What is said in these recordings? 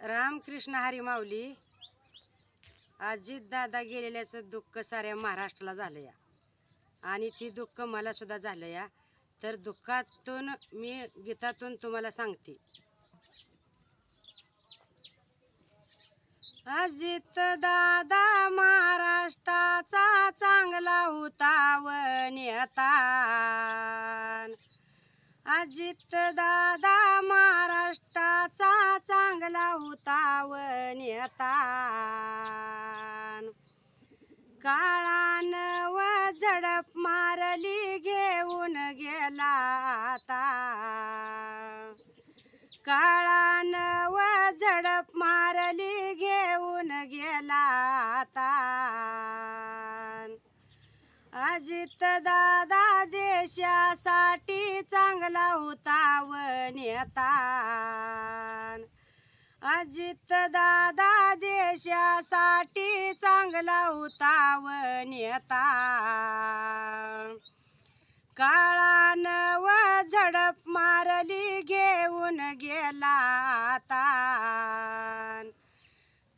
रामकृष्ण हरी माऊली. अजित दादा गेलेल्याचं दुःख साऱ्या महाराष्ट्राला झालं या, आणि ती दुःख मला सुद्धा झालं या. तर दुःखातून मी गीतातून तुम्हाला सांगते. अजित दादा महाराष्ट्राचा चांगला होता व नेता. अजित दादा महाराष्ट्राचा चांगला होता व नेता. काळान व झडप मारली घेऊन गेला आता. काळान व झडप मारली घेऊन गेला आता. अजित दादा देशासाठी चांगला होता व नेता. अजित दादा देशासाठी चांगला होता व नेता. काळान व झडप मारली घेऊन गेला आता.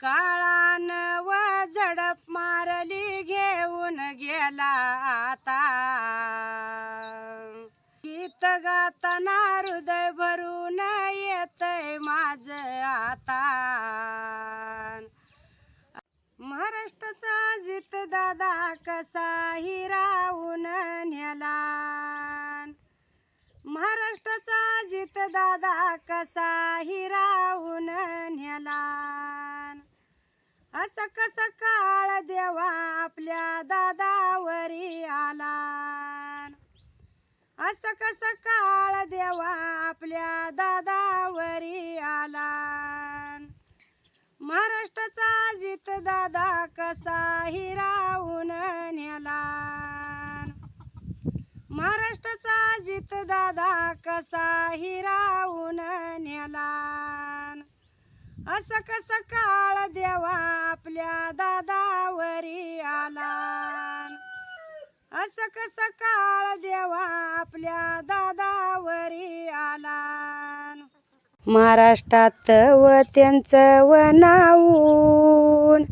काळान व झडप मारली घेऊन गेला आता. गीत गाताना हृदय भरून येतय माझं आता. महाराष्ट्राचा अजित दादा कसा हिरावून नेला. महाराष्ट्राचा अजित दादा कसा हिरावून नेला. असं कसं काळ देवा आपल्या दादावरी आला. असं कसं काळ देवा आपल्या दादावरी आला. महाराष्ट्राचा अजित दादा कसा हिरावून नेला. महाराष्ट्राचा अजित दादा कसा हिरावून नेला. असं कसं काळ देवा आपल्या दादावरी आला. असं कसं काळ देवा आपल्या दादावरी आला. महाराष्ट्रात व त्यांचं व नाऊन.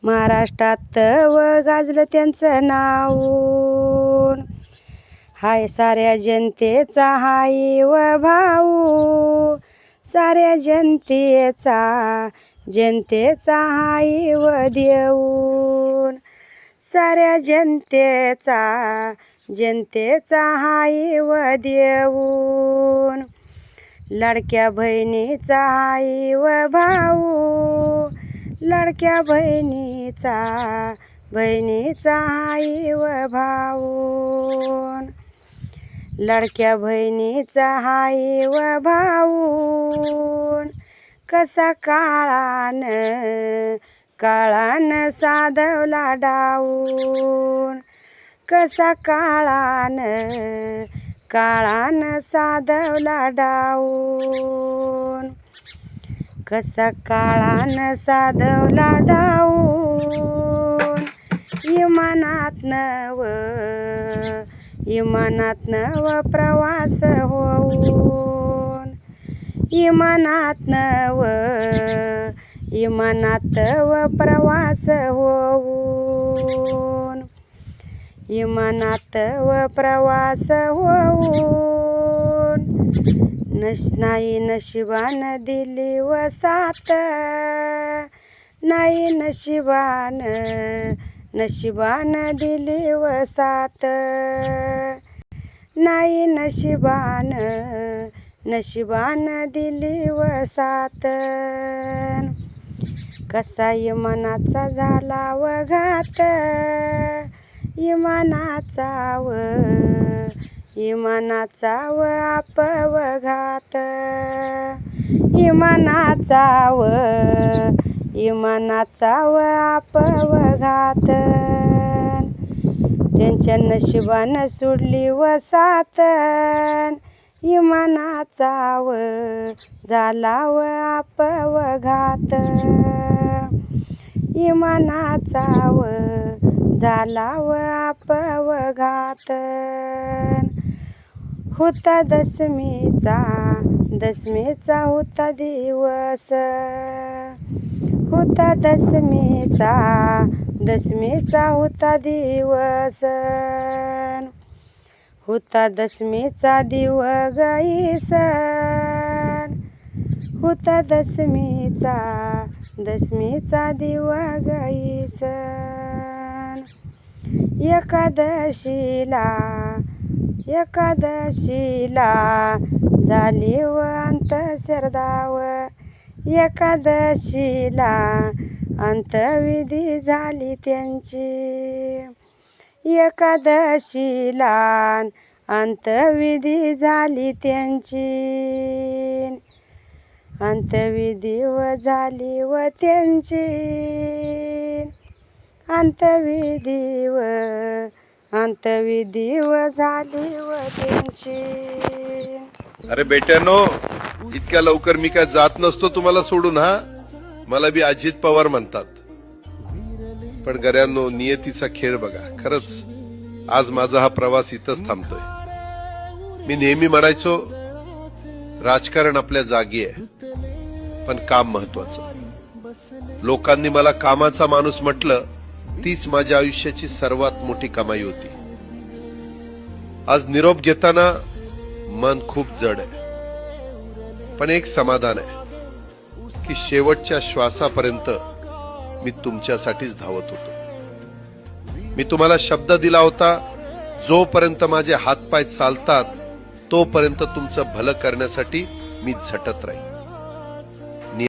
महाराष्ट्रात व गाजलं त्यांचं नाऊन. हाय साऱ्या जनतेचा हाय व भाऊ. साऱ्या जनतेचा हाय व देऊन. साऱ्या जनतेचा हाय व देऊन. लाडक्या बहिणीचा हाय व भाऊ. लाडक्या बहिणीचा हाय व भाऊ. लाडक्या बहिणीचा हाय व भाऊ. कसा काळान साधवला डाऊन. कसा काळान साधवला डाऊन. कसा काळान साधवला डाऊन. इमानातनं व प्रवास होऊन. इमानात व प्रवास होऊन. इमानात व प्रवास होऊन. नाही नशिबान दिली व साथ. नाही नशिबान दिली व साथ. नाही नशिबान दिली व साथ. कसा इमानाचा झाला व घात. इमानाचा व अपघात. इमानाचा व अपघात. त्यांच्या नशिबानं सोडली व साथ. इमानाचा झाला व अपघात. इमानाचा झाला व अपघात. होता दशमीचा होता दिवस, होता दशमीचा होता दिवस, होता दशमीचा दिव गाई सण, होता दशमीचा दिव गाई सण. एकादशीला झाली व अंतःश्रद्धाव, एकादशीला अंतविधी झाली त्यांची, एकादशीला अंतविधी झाली त्यांची, अंतविधी व झाली व त्यांची, अंतविधी व झाली व त्यांची. अरे बेट्यानो, इतक्या लवकर मी काय जात नसतो तुम्हाला सोडून. हा, मला बी अजित पवार म्हणतात. पण गऱ्यांनो, नियतीचा खेळ बघा. खरंच आज माझा हा प्रवास इथंच थांबतोय. मी नेहमी म्हणायचो राजकारण आपल्या जागी आहे, पण काम महत्वाचं. लोकांनी मला कामाचा माणूस म्हटलं, तीच माझ्या आयुष्याची सर्वात मोठी कमाई होती. आज निरोप घेताना मन खूप जड आहे, पण एक समाधान आहे की शेवटच्या श्वासापर्यंत मी तुमच्यासाठीच धावत होतो. मी तुम्हाला शब्द दिला होता, जोपर्यंत माझे हातपाय चालतात तोपर्यंत तुमचं भलं करण्यासाठी मी झटत राहीन.